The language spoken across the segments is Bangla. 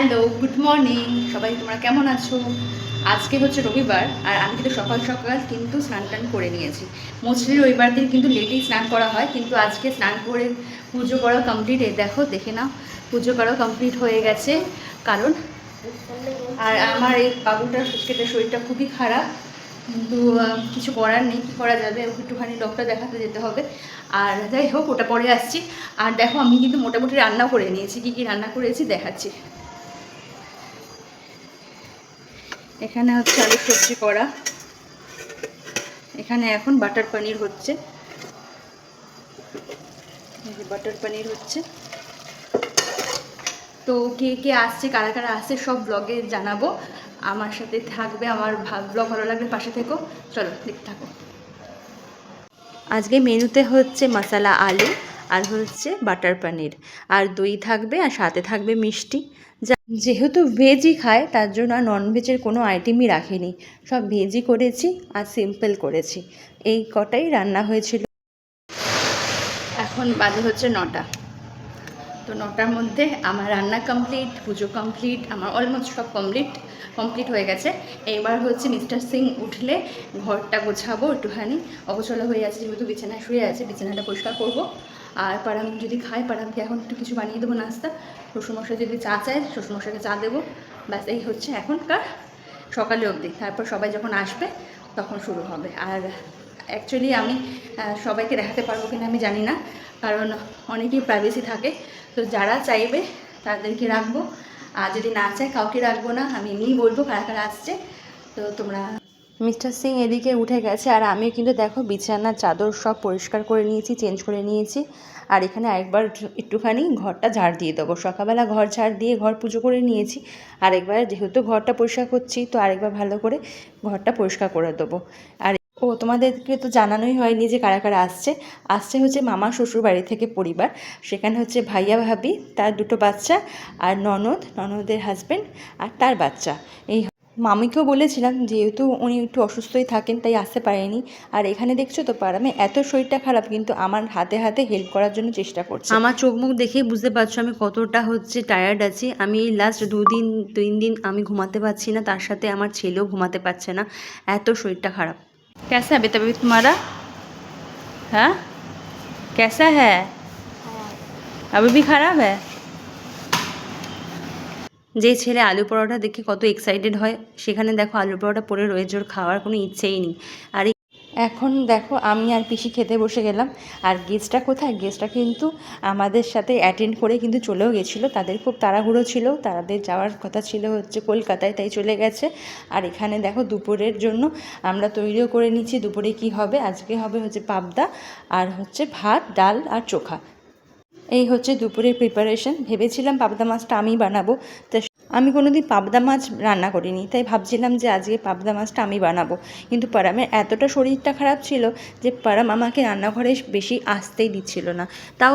হ্যালো, গুড মর্নিং সবাই, তোমরা কেমন আছো? আজকে হচ্ছে রবিবার, আর আমি কিন্তু সকাল সকাল কিন্তু স্নান টান করে নিয়েছি। মোস্টলি রবিবার দিন কিন্তু লেটেই স্নান করা হয়, কিন্তু আজকে স্নান করে পুজো করা কমপ্লিট। দেখো, দেখে নাও, পুজো করা কমপ্লিট হয়ে গেছে। কারণ আর আমার এই বাবুটার ফুচকেটার শরীরটা খুবই খারাপ, কিন্তু কিছু করার নেই, কী করা যাবে, একটুখানি ডক্টর দেখাতে যেতে হবে। আর যাই হোক, ওটা পরে আসছি। আর দেখো, আমি কিন্তু মোটামুটি রান্নাও করে নিয়েছি। কী কী রান্না করেছি দেখাচ্ছি। এখানে হচ্ছে আলু সবজি করা, এখানে এখন বাটার পনির হচ্ছে, বাটার পনির হচ্ছে। তো কে কে আসছে, কারা কারা আসছে, সব ব্লগে জানাবো। আমার সাথে থাকবে, আমার ব্লগ ভালো লাগলে পাশে থেকো। চলো দেখতে থাকো। আজকে মেনুতে হচ্ছে মশলা আলু, আর হচ্ছে বাটার পনির, আর দই থাকবে, আর সাথে থাকবে মিষ্টি। যেহেতু ভেজই খায়, তার জন্য আর ননভেজের কোনো আইটেমই রাখিনি, সব ভেজই করেছি আর সিম্পল করেছি। এই কটাই রান্না হয়েছিল। এখন বাজে হচ্ছে 9টা। তো 9টার মধ্যে আমার রান্না কমপ্লিট, পুজো কমপ্লিট, আমার অলমোস্ট সব কমপ্লিট হয়ে গেছে। এইবার হচ্ছে মিস্টার সিং উঠলে ঘরটা গোছাবো, একটুখানি অগোছালো হয়ে আছে যেহেতু বিছানায় শুয়ে আছে, বিছানাটা পরিষ্কার করবো। আর পারাম যদি খায়, পারামকে এখন একটু কিছু বানিয়ে দেবো নাস্তা। শ্বশুরমশাই যদি চা চায়, শ্বশুরমশাইকে চা দেবো। ব্যাস, এই হচ্ছে এখনকার সকালে অবধি। তারপর সবাই যখন আসবে তখন শুরু হবে। আর অ্যাকচুয়ালি আমি সবাইকে দেখাতে পারবো কিনা আমি জানি না, কারণ অনেকেই প্রাইভেসি থাকে। তো যারা চাইবে তাদেরকে রাখবো, আর যদি না চায় কাউকে রাখবো না। আমি এমনিই বলবো কারা কারা আসছে। তো তোমরা মিস্টার সিং এদিকে উঠে গেছে, আর আমিও কিন্তু দেখো বিছানার চাদর সব পরিষ্কার করে নিয়েছি, চেঞ্জ করে নিয়েছি। আর এখানে আরেকবার একটুখানি ঘরটা ঝাড় দিয়ে দেবো। সকালবেলা ঘর ঝাড় দিয়ে ঘর পুজো করে নিয়েছি, আরেকবার যেহেতু ঘরটা পরিষ্কার করছি, তো আরেকবার ভালো করে ঘরটা পরিষ্কার করে দেবো। আর তোমাদেরকে তো জানানোই হয়নি যে কারা কারা আসছে হচ্ছে মামা শ্বশুর বাড়ি থেকে পরিবার। সেখানে হচ্ছে ভাইয়া ভাবি, তার দুটো বাচ্চা, আর ননদের হাজব্যান্ড আর তার বাচ্চা। এই মামিকেও বলেছিলাম, যেহেতু উনি একটু অসুস্থই থাকেন তাই আসতে পারেনি। আর এখানে দেখছো তো পারামে এত শরীরটা খারাপ, কিন্তু আমার হাতে হাতে হেল্প করার জন্য চেষ্টা করছে। আমার চোখ মুখ দেখেই বুঝতে পারছো আমি কতটা হচ্ছে টায়ার্ড আছি। আমি এই লাস্ট 3 দিন আমি ঘুমাতে পারছি না, তার সাথে আমার ছেলেও ঘুমাতে পারছে না, এত শরীরটা খারাপ। कैसा है तबीयत तुम्हारा? हाँ, कैसा है? अभी भी खराब है? যে ছেলে আলু পরোটা দেখে কত এক্সাইটেড হয়, সেখানে দেখো আলু পরোটা পরে রয়েছে, ওর খাওয়ার কোনো ইচ্ছেই নেই। আর এখন দেখো আমি আর পিসি খেতে বসে গেলাম। আর গেস্টটা কোথায়? গেস্টটা কিন্তু আমাদের সাথে অ্যাটেন্ড করে কিন্তু চলেও গেছিলো। তাদের খুব তাড়াহুড়ো ছিল, তাদের যাওয়ার কথা ছিল হচ্ছে কলকাতায়, তাই চলে গেছে। আর এখানে দেখো দুপুরের জন্য আমরা তৈরিও করে নিচ্ছি। দুপুরে কি হবে? আজকে হবে হচ্ছে পাবদা, আর হচ্ছে ভাত, ডাল আর চোখা। এই হচ্ছে দুপুরের প্রিপারেশন। ভেবেছিলাম পাবদা মাছটা আমিই বানাবো, তা আমি কোনোদিন পাবদা মাছ রান্না করিনি, তাই ভাবছিলাম যে আজকে পাবদা মাছটা আমি বানাবো। কিন্তু পারামের এতটা শরীরটা খারাপ ছিল যে পারাম আমাকে রান্নাঘরে বেশি আসতেই দিচ্ছিল না। তাও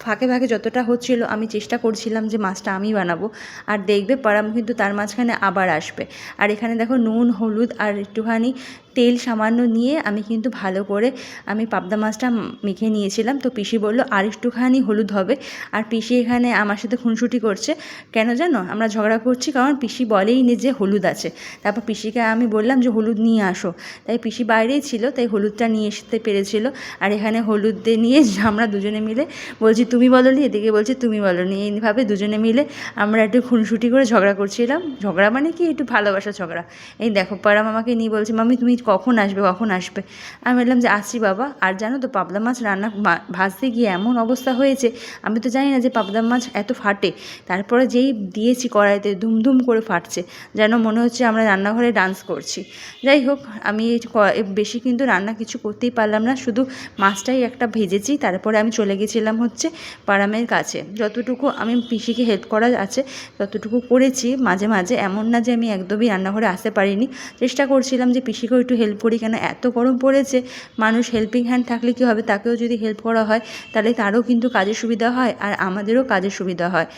ফাঁকে ফাঁকে যতটা হচ্ছিল আমি চেষ্টা করছিলাম যে মাছটা আমি বানাবো। আর দেখবে পারাম কিন্তু তার মাঝখানে আবার আসবে। আর এখানে দেখো নুন, হলুদ আর একটুখানি তেল সামান্য নিয়ে আমি কিন্তু ভালো করে আমি পাবদা মাছটা মেখে নিয়েছিলাম। তো পিসি বলল আর একটুখানি হলুদ হবে। আর পিসি এখানে আমার সাথে খুনসুটি করছে, কেন জানো? আমরা ঝগড়া করছি, কারণ পিসি বলেই নি যে হলুদ আছে। তারপর পিসিকে আমি বললাম যে হলুদ নিয়ে আসো, তাই পিসি বাইরেই ছিল, তাই হলুদটা নিয়ে আসতে পেরেছিল। আর এখানে হলুদ নিয়ে আমরা দুজনে মিলে বলছি তুমি বলোনি, এদিকে বলছি তুমি বলোনি, এইভাবে দুজনে মিলে আমরা একটু খুনসুটি করে ঝগড়া করছিলাম। ঝগড়া মানে কি, একটু ভালোবাসা ঝগড়া। এই দেখো পারাম আমাকে নিয়ে বলছে মাম্মি তুমি কখন আসবে, কখন আসবে? আমি বললাম যে আসছি বাবা। আর জানো তো পাবদা মাছ ভাজতে গিয়ে এমন অবস্থা হয়েছে, আমি তো জানি না যে পাবদা মাছ এত ফাটে। তারপরে যেই দিয়েছি কড়াইতে, ধুমধুম করে ফাটছে, যেন মনে হচ্ছে আমরা রান্নাঘরে ডান্স করছি। যাই হোক, আমি বেশি কিন্তু রান্না কিছু করতেই পারলাম না, শুধু মাছটাই একটা ভেজেছি। তারপরে আমি চলে গেছিলাম হচ্ছে পারামের কাছে। যতটুকু আমি পিসিকে হেল্প করা আছে ততটুকু করেছি মাঝে মাঝে, এমন না যে আমি একদমই রান্নাঘরে আসতে পারিনি। চেষ্টা করছিলাম যে পিসিকেও একটু হেল্প করি, কেন এত গরম পড়েছে। মানুষ হেল্পিং হ্যান্ড থাকলে কী হবে, তাকেও যদি হেল্প করা হয় তাহলে তারও কিন্তু কাজের সুবিধা হয়, আর আমাদেরও কাজের সুবিধা হয়।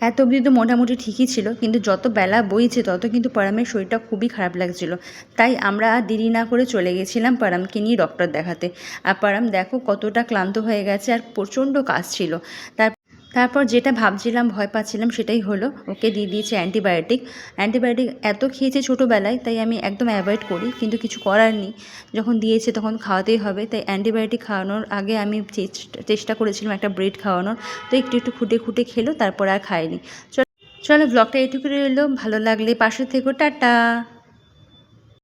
এত অবধি তো মোটামুটি ঠিকই ছিল, কিন্তু যত বেলা বইছে তত কিন্তু পারামের শরীরটা খুবই খারাপ লাগছিল। তাই আমরা আর দেরি না করে চলে গেছিলাম পারামকে নিয়ে ডক্টর দেখাতে। আর পারাম দেখো কতটা ক্লান্ত হয়ে গেছে, আর প্রচণ্ড কাজ ছিল। তারপর যেটা ভাবছিলাম, ভয় পাচ্ছিলাম, সেটাই হলো। ওকে দিয়ে দিয়েছে অ্যান্টিবায়োটিক। অ্যান্টিবায়োটিক এত খেয়েছে ছোটোবেলায়, তাই আমি একদম অ্যাভয়েড করি, কিন্তু কিছু করার নেই, যখন দিয়েছে তখন খাওয়াতেই হবে। তাই অ্যান্টিবায়োটিক খাওয়ানোর আগে আমি চেষ্টা করেছিলাম একটা ব্রেড খাওয়ানোর, তো একটু একটু খুঁটে খুঁটে খেলো, তারপর আর খায়নি। চলো ব্লগটা এটুকু রইলো, ভালো লাগলে পাশে থেকো, টাটা।